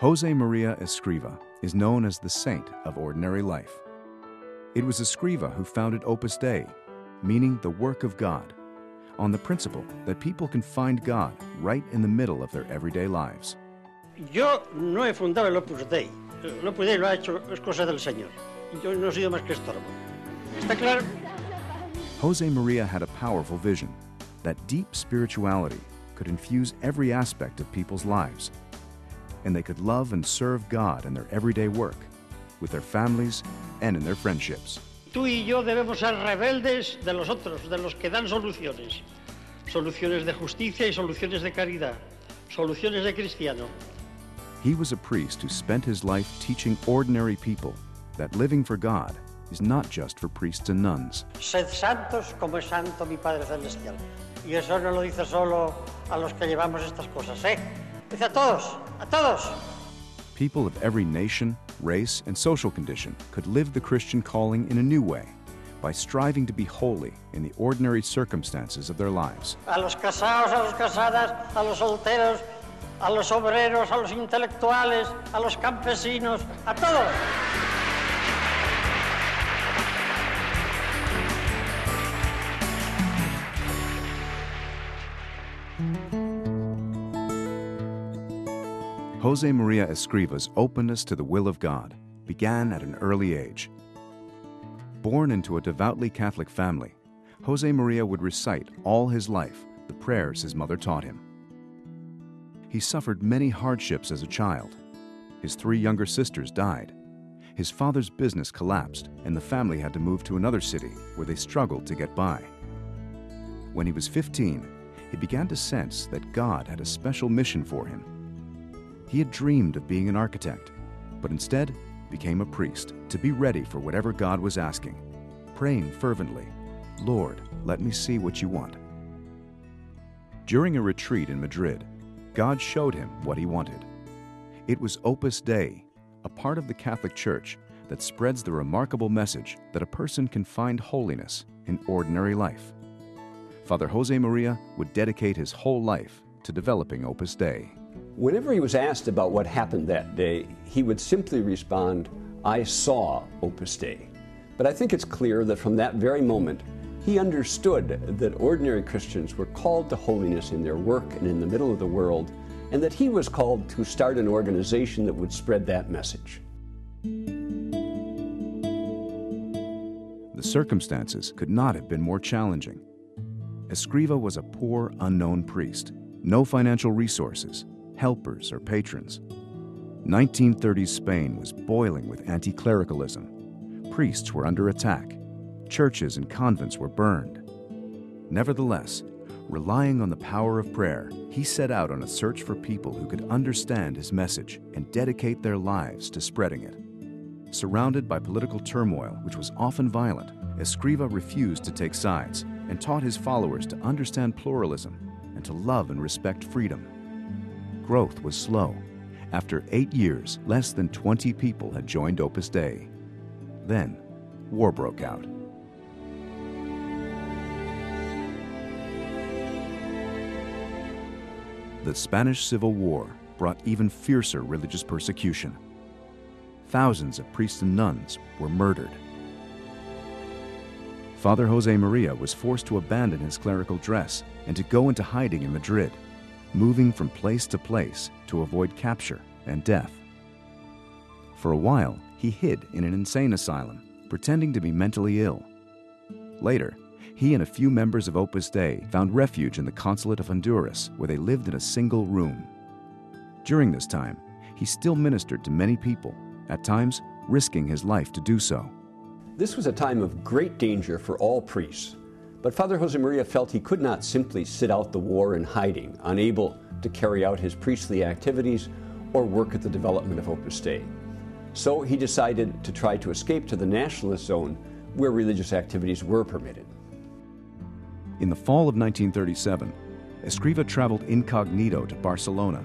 Josemaría Escrivá is known as the saint of ordinary life. It was Escrivá who founded Opus Dei, meaning the work of God, on the principle that people can find God right in the middle of their everyday lives. Yo no he fundado el Opus Dei. El Opus Dei lo ha hecho, es cosa del Señor. Yo no he sido más que estorbo. ¿Está claro? Josemaría had a powerful vision that deep spirituality could infuse every aspect of people's lives, and they could love and serve God in their everyday work, with their families and in their friendships. Tú y yo debemos ser rebeldes de los otros, de los que dan soluciones. Soluciones de justicia y soluciones de caridad. Soluciones de cristiano. He was a priest who spent his life teaching ordinary people that living for God is not just for priests and nuns. Sed santos como es santo mi Padre Celestial. Y eso no lo dice solo a los que llevamos estas cosas, ¿eh? Dice a todos, a todos. People of every nation, race, and social condition could live the Christian calling in a new way by striving to be holy in the ordinary circumstances of their lives. A los casados, a las casadas, a los solteros, a los obreros, a los intelectuales, a los campesinos, a todos. Josemaría Escrivá's openness to the will of God began at an early age. Born into a devoutly Catholic family, Josemaría would recite all his life the prayers his mother taught him. He suffered many hardships as a child. His 3 younger sisters died. His father's business collapsed, and the family had to move to another city where they struggled to get by. When he was 15, he began to sense that God had a special mission for him. He had dreamed of being an architect, but instead became a priest to be ready for whatever God was asking, praying fervently, "Lord, let me see what you want." During a retreat in Madrid, God showed him what he wanted. It was Opus Dei, a part of the Catholic Church that spreads the remarkable message that a person can find holiness in ordinary life. Father Josemaría would dedicate his whole life to developing Opus Dei. Whenever he was asked about what happened that day, he would simply respond, "I saw Opus Dei." But I think it's clear that from that very moment, he understood that ordinary Christians were called to holiness in their work and in the middle of the world, and that he was called to start an organization that would spread that message. The circumstances could not have been more challenging. Escrivá was a poor, unknown priest, no financial resources, helpers, or patrons. 1930s Spain was boiling with anti-clericalism. Priests were under attack. Churches and convents were burned. Nevertheless, relying on the power of prayer, he set out on a search for people who could understand his message and dedicate their lives to spreading it. Surrounded by political turmoil, which was often violent, Escrivá refused to take sides and taught his followers to understand pluralism and to love and respect freedom. Growth was slow. After 8 years, less than 20 people had joined Opus Dei. Then, war broke out. The Spanish Civil War brought even fiercer religious persecution. Thousands of priests and nuns were murdered. Father Josemaría was forced to abandon his clerical dress and to go into hiding in Madrid, moving from place to place to avoid capture and death. For a while, he hid in an insane asylum, pretending to be mentally ill. Later, he and a few members of Opus Dei found refuge in the consulate of Honduras, where they lived in a single room. During this time, he still ministered to many people, at times risking his life to do so. This was a time of great danger for all priests, but Father Josemaría felt he could not simply sit out the war in hiding, unable to carry out his priestly activities or work at the development of Opus Dei. So he decided to try to escape to the nationalist zone where religious activities were permitted. In the fall of 1937, Escrivá traveled incognito to Barcelona,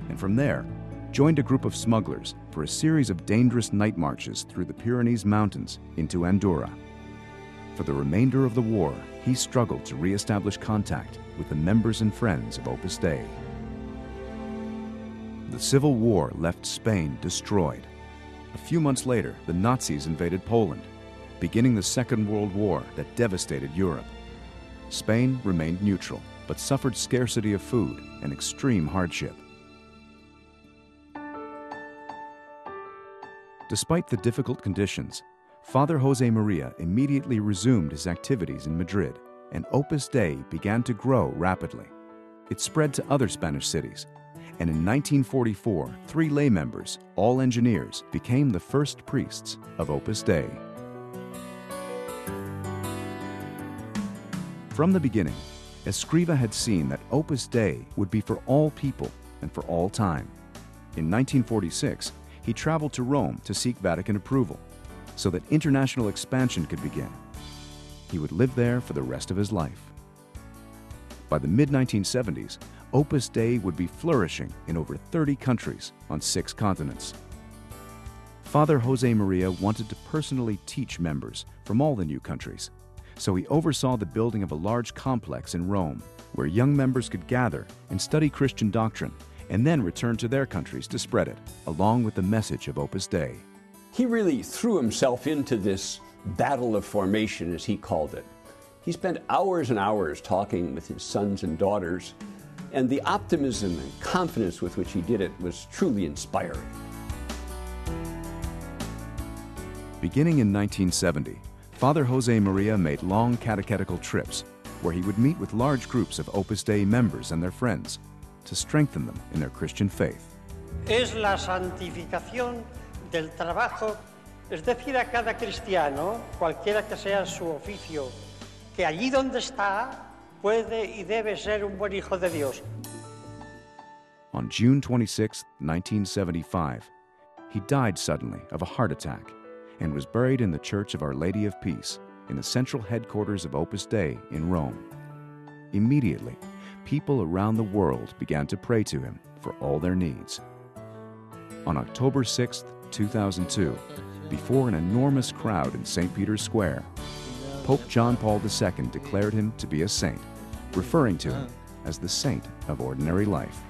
and from there joined a group of smugglers for a series of dangerous night marches through the Pyrenees Mountains into Andorra. For the remainder of the war, he struggled to re-establish contact with the members and friends of Opus Dei. The Civil War left Spain destroyed. A few months later, the Nazis invaded Poland, beginning the Second World War that devastated Europe. Spain remained neutral, but suffered scarcity of food and extreme hardship. Despite the difficult conditions, Father Josemaría immediately resumed his activities in Madrid, and Opus Dei began to grow rapidly. It spread to other Spanish cities, and in 1944, 3 lay members, all engineers, became the first priests of Opus Dei. From the beginning, Escrivá had seen that Opus Dei would be for all people and for all time. In 1946, he traveled to Rome to seek Vatican approval so that international expansion could begin. He would live there for the rest of his life. By the mid-1970s, Opus Dei would be flourishing in over 30 countries on 6 continents. Father Josemaría wanted to personally teach members from all the new countries, so he oversaw the building of a large complex in Rome, where young members could gather and study Christian doctrine, and then return to their countries to spread it, along with the message of Opus Dei. He really threw himself into this battle of formation, as he called it. He spent hours and hours talking with his sons and daughters, and the optimism and confidence with which he did it was truly inspiring. Beginning in 1970, Father Josemaría made long catechetical trips where he would meet with large groups of Opus Dei members and their friends to strengthen them in their Christian faith. Es la santificación del trabajo, es decir, a cada cristiano, cualquiera que sea su oficio, que allí donde está puede y debe ser un buen hijo de Dios. On June 26, 1975, he died suddenly of a heart attack and was buried in the Church of Our Lady of Peace in the central headquarters of Opus Dei in Rome. Immediately, people around the world began to pray to him for all their needs. On October 6, 2002, before an enormous crowd in St. Peter's Square, Pope John Paul II declared him to be a saint, referring to him as the saint of ordinary life.